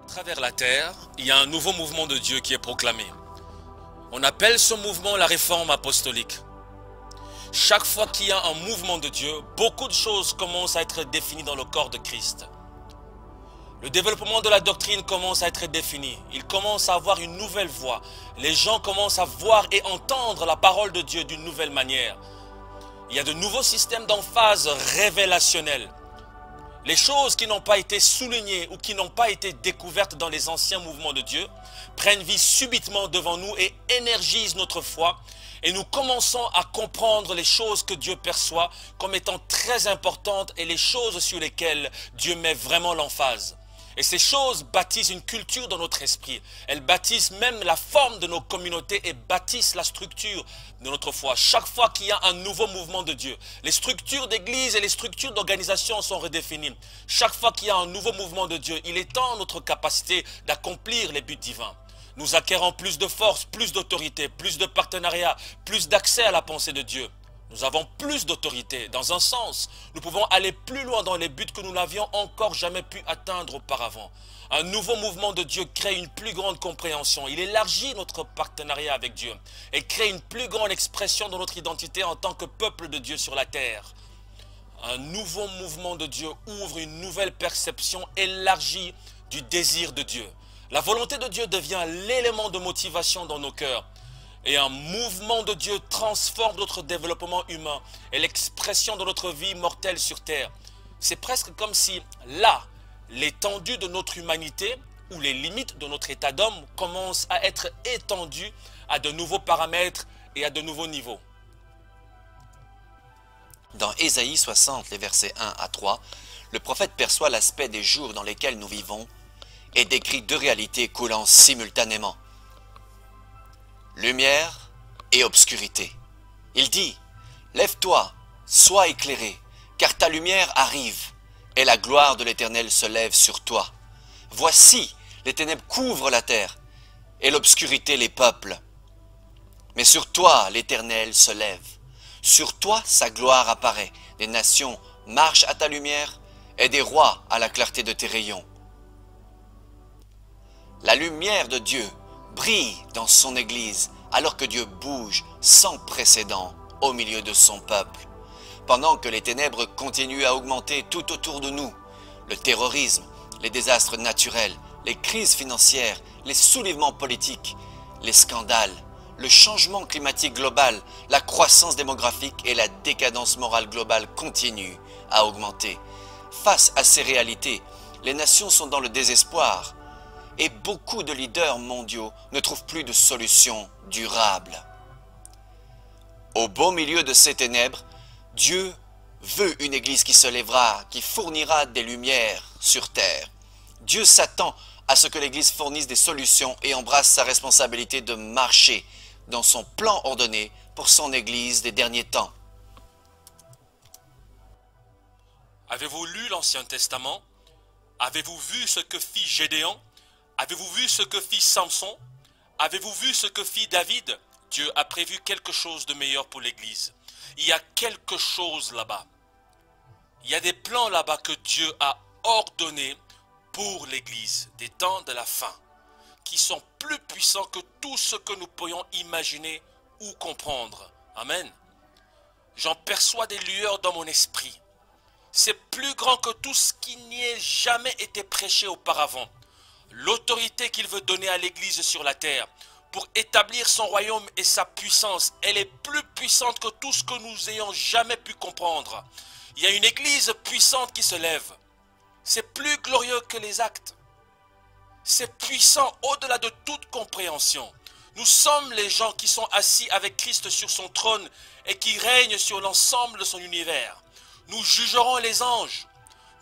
À travers la terre, il y a un nouveau mouvement de Dieu qui est proclamé. On appelle ce mouvement la réforme apostolique. Chaque fois qu'il y a un mouvement de Dieu, beaucoup de choses commencent à être définies dans le corps de Christ. Le développement de la doctrine commence à être défini. Il commence à avoir une nouvelle voix. Les gens commencent à voir et entendre la parole de Dieu d'une nouvelle manière. Il y a de nouveaux systèmes d'emphase révélationnels. Les choses qui n'ont pas été soulignées ou qui n'ont pas été découvertes dans les anciens mouvements de Dieu prennent vie subitement devant nous et énergisent notre foi. Et nous commençons à comprendre les choses que Dieu perçoit comme étant très importantes et les choses sur lesquelles Dieu met vraiment l'emphase. Et ces choses bâtissent une culture dans notre esprit. Elles bâtissent même la forme de nos communautés et bâtissent la structure de notre foi. Chaque fois qu'il y a un nouveau mouvement de Dieu, les structures d'église et les structures d'organisation sont redéfinies. Chaque fois qu'il y a un nouveau mouvement de Dieu, il étend notre capacité d'accomplir les buts divins. Nous acquérons plus de force, plus d'autorité, plus de partenariat, plus d'accès à la pensée de Dieu. Nous avons plus d'autorité. Dans un sens, nous pouvons aller plus loin dans les buts que nous n'avions encore jamais pu atteindre auparavant. Un nouveau mouvement de Dieu crée une plus grande compréhension. Il élargit notre partenariat avec Dieu et crée une plus grande expression de notre identité en tant que peuple de Dieu sur la terre. Un nouveau mouvement de Dieu ouvre une nouvelle perception élargie du désir de Dieu. La volonté de Dieu devient l'élément de motivation dans nos cœurs. Et un mouvement de Dieu transforme notre développement humain et l'expression de notre vie mortelle sur terre. C'est presque comme si là, l'étendue de notre humanité ou les limites de notre état d'homme commencent à être étendues à de nouveaux paramètres et à de nouveaux niveaux. Dans Ésaïe 60, les versets 1 à 3, le prophète perçoit l'aspect des jours dans lesquels nous vivons et décrit deux réalités coulant simultanément. Lumière et obscurité. Il dit, « Lève-toi, sois éclairé, car ta lumière arrive, et la gloire de l'Éternel se lève sur toi. Voici, les ténèbres couvrent la terre, et l'obscurité les peuples. Mais sur toi, l'Éternel se lève. Sur toi, sa gloire apparaît. Des nations marchent à ta lumière, et des rois à la clarté de tes rayons. » La lumière de Dieu brille dans son Église, alors que Dieu bouge sans précédent au milieu de son peuple. Pendant que les ténèbres continuent à augmenter tout autour de nous, le terrorisme, les désastres naturels, les crises financières, les soulèvements politiques, les scandales, le changement climatique global, la croissance démographique et la décadence morale globale continuent à augmenter. Face à ces réalités, les nations sont dans le désespoir. Et beaucoup de leaders mondiaux ne trouvent plus de solution durable. Au beau milieu de ces ténèbres, Dieu veut une église qui se lèvera, qui fournira des lumières sur terre. Dieu s'attend à ce que l'église fournisse des solutions et embrasse sa responsabilité de marcher dans son plan ordonné pour son église des derniers temps. Avez-vous lu l'Ancien Testament? Avez-vous vu ce que fit Gédéon? Avez-vous vu ce que fit Samson? Avez-vous vu ce que fit David? Dieu a prévu quelque chose de meilleur pour l'Église. Il y a quelque chose là-bas. Il y a des plans là-bas que Dieu a ordonnés pour l'Église des temps de la fin, qui sont plus puissants que tout ce que nous pourrions imaginer ou comprendre. Amen. J'en perçois des lueurs dans mon esprit. C'est plus grand que tout ce qui n'y ait jamais été prêché auparavant. L'autorité qu'il veut donner à l'Église sur la terre pour établir son royaume et sa puissance, elle est plus puissante que tout ce que nous ayons jamais pu comprendre. Il y a une Église puissante qui se lève. C'est plus glorieux que les actes. C'est puissant au-delà de toute compréhension. Nous sommes les gens qui sont assis avec Christ sur son trône et qui règnent sur l'ensemble de son univers. Nous jugerons les anges.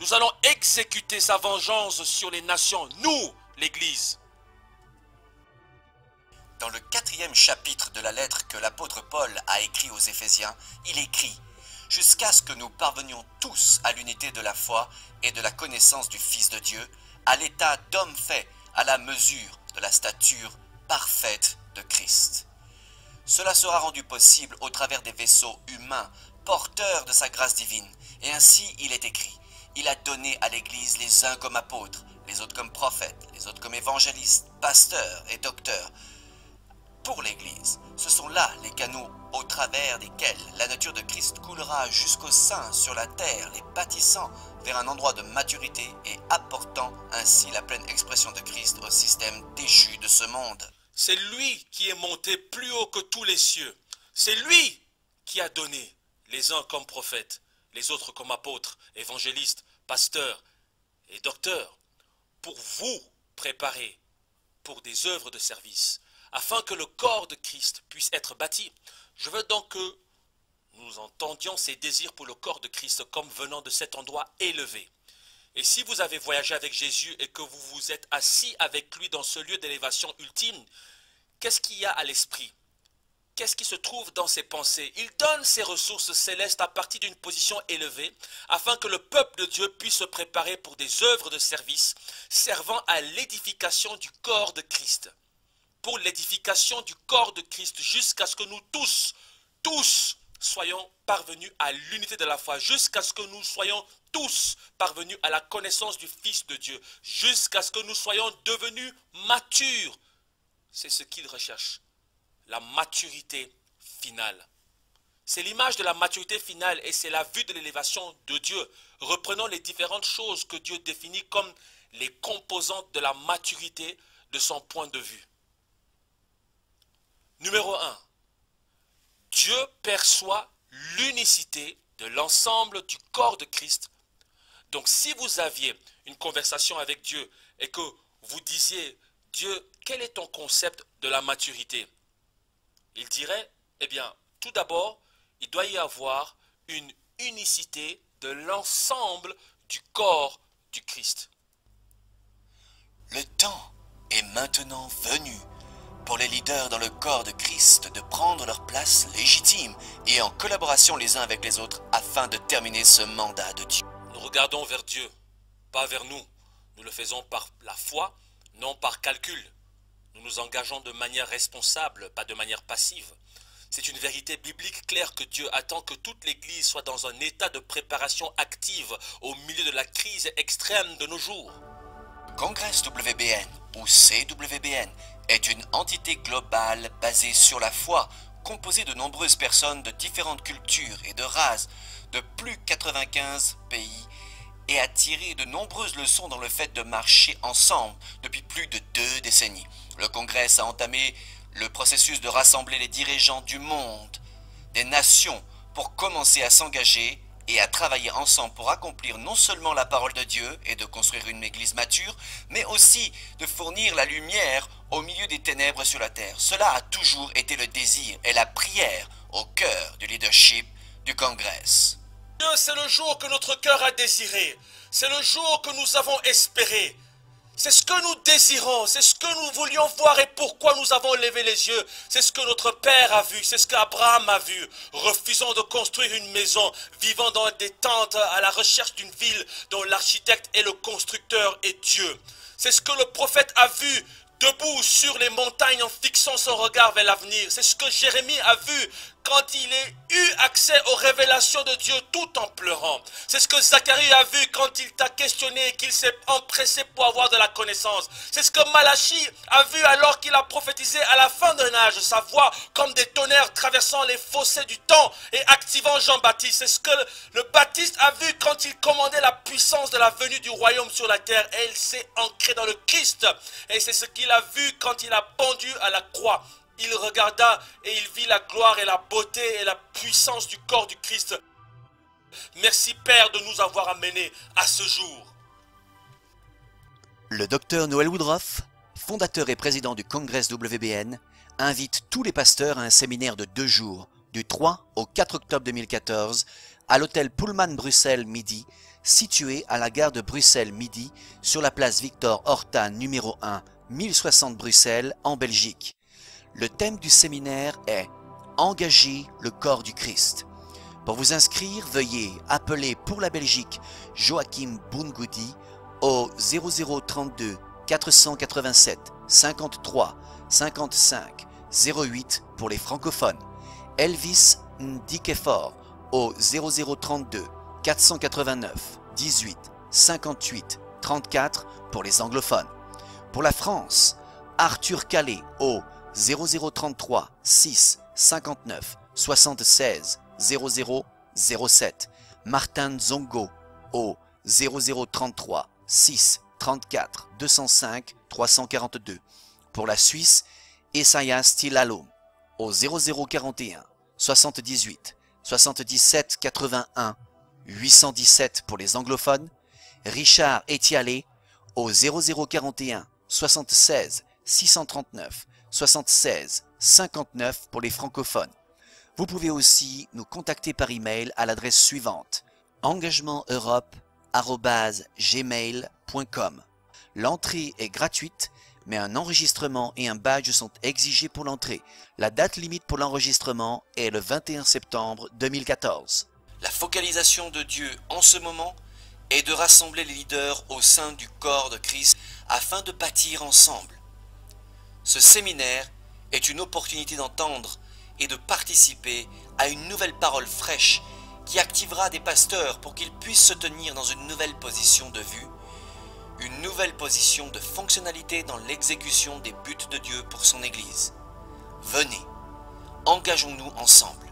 Nous allons exécuter sa vengeance sur les nations, nous, l'Église. Dans le 4e chapitre de la lettre que l'apôtre Paul a écrit aux Éphésiens, il écrit « Jusqu'à ce que nous parvenions tous à l'unité de la foi et de la connaissance du Fils de Dieu, à l'état d'homme fait à la mesure de la stature parfaite de Christ. Cela sera rendu possible au travers des vaisseaux humains, porteurs de sa grâce divine. Et ainsi il est écrit, il a donné à l'Église les uns comme apôtres, les autres comme prophètes, les autres comme évangélistes, pasteurs et docteurs. Pour l'Église, ce sont là les canaux au travers desquels la nature de Christ coulera jusqu'au sein sur la terre, les bâtissant vers un endroit de maturité et apportant ainsi la pleine expression de Christ au système déchu de ce monde. C'est lui qui est monté plus haut que tous les cieux. C'est lui qui a donné les uns comme prophètes, les autres comme apôtres, évangélistes, pasteurs et docteurs, pour vous préparer pour des œuvres de service, afin que le corps de Christ puisse être bâti. Je veux donc que nous entendions ces désirs pour le corps de Christ comme venant de cet endroit élevé. Et si vous avez voyagé avec Jésus et que vous vous êtes assis avec lui dans ce lieu d'élévation ultime, qu'est-ce qu'il y a à l'esprit? Qu'est-ce qui se trouve dans ses pensées? Il donne ses ressources célestes à partir d'une position élevée, afin que le peuple de Dieu puisse se préparer pour des œuvres de service, servant à l'édification du corps de Christ. Pour l'édification du corps de Christ, jusqu'à ce que nous tous soyons parvenus à l'unité de la foi, jusqu'à ce que nous soyons tous parvenus à la connaissance du Fils de Dieu, jusqu'à ce que nous soyons devenus matures. C'est ce qu'il recherche, la maturité finale. C'est l'image de la maturité finale et c'est la vue de l'élévation de Dieu. Reprenons les différentes choses que Dieu définit comme les composantes de la maturité de son point de vue. Numéro 1. Dieu perçoit l'unicité de l'ensemble du corps de Christ. Donc si vous aviez une conversation avec Dieu et que vous disiez, Dieu, quel est ton concept de la maturité? Il dirait, eh bien, tout d'abord, il doit y avoir une unicité de l'ensemble du corps du Christ. Le temps est maintenant venu pour les leaders dans le corps de Christ de prendre leur place légitime et en collaboration les uns avec les autres afin de terminer ce mandat de Dieu. Nous regardons vers Dieu, pas vers nous. Nous le faisons par la foi, non par calcul. Nous nous engageons de manière responsable, pas de manière passive. C'est une vérité biblique claire que Dieu attend que toute l'Église soit dans un état de préparation active au milieu de la crise extrême de nos jours. Congrès WBN ou CWBN est une entité globale basée sur la foi, composée de nombreuses personnes de différentes cultures et de races, de plus de 95 pays, et a tiré de nombreuses leçons dans le fait de marcher ensemble depuis plus de 2 décennies. Le Congrès a entamé le processus de rassembler les dirigeants du monde, des nations, pour commencer à s'engager et à travailler ensemble pour accomplir non seulement la parole de Dieu et de construire une église mature, mais aussi de fournir la lumière au milieu des ténèbres sur la terre. Cela a toujours été le désir et la prière au cœur du leadership du Congrès. C'est le jour que notre cœur a désiré, c'est le jour que nous avons espéré. C'est ce que nous désirons, c'est ce que nous voulions voir et pourquoi nous avons levé les yeux. C'est ce que notre Père a vu, c'est ce qu'Abraham a vu. Refusant de construire une maison, vivant dans des tentes à la recherche d'une ville dont l'architecte et le constructeur est Dieu. C'est ce que le prophète a vu, debout sur les montagnes en fixant son regard vers l'avenir. C'est ce que Jérémie a vu quand il a eu accès aux révélations de Dieu tout en pleurant. C'est ce que Zacharie a vu quand il t'a questionné et qu'il s'est empressé pour avoir de la connaissance. C'est ce que Malachie a vu alors qu'il a prophétisé à la fin d'un âge, sa voix comme des tonnerres traversant les fossés du temps et activant Jean-Baptiste. C'est ce que le Baptiste a vu quand il commandait la puissance de la venue du royaume sur la terre. Et il s'est ancré dans le Christ. Et c'est ce qu'il a vu quand il a pendu à la croix. Il regarda et il vit la gloire et la beauté et la puissance du corps du Christ. Merci Père de nous avoir amenés à ce jour. Le docteur Noel Woodruff, fondateur et président du Congrès WBN, invite tous les pasteurs à un séminaire de 2 jours, du 3 au 4 octobre 2014, à l'hôtel Pullman Bruxelles Midi, situé à la gare de Bruxelles Midi, sur la place Victor Horta numéro 1, 1060 Bruxelles, en Belgique. Le thème du séminaire est « Engager le corps du Christ ». Pour vous inscrire, veuillez appeler pour la Belgique Joachim Bungoudi au 0032 487 53 55 08 pour les francophones. Elvis Ndikefort au 0032 489 18 58 30 34 pour les anglophones. Pour la France, Arthur Calais au 0033 6 59 76 00 07. Martin Zongo au 0033 6 34 205 342. Pour la Suisse, Esaias Tillalom au 0041 78 77 81 817 pour les anglophones. Richard Etialé au 0041 76 639 76 59 pour les francophones. Vous pouvez aussi nous contacter par email à l'adresse suivante: engagementeurope@gmail.com. L'entrée est gratuite, mais un enregistrement et un badge sont exigés pour l'entrée. La date limite pour l'enregistrement est le 21 septembre 2014. La focalisation de Dieu en ce moment est de rassembler les leaders au sein du corps de Christ afin de bâtir ensemble. Ce séminaire est une opportunité d'entendre et de participer à une nouvelle parole fraîche qui activera des pasteurs pour qu'ils puissent se tenir dans une nouvelle position de vue, une nouvelle position de fonctionnalité dans l'exécution des buts de Dieu pour son Église. Venez, engageons-nous ensemble.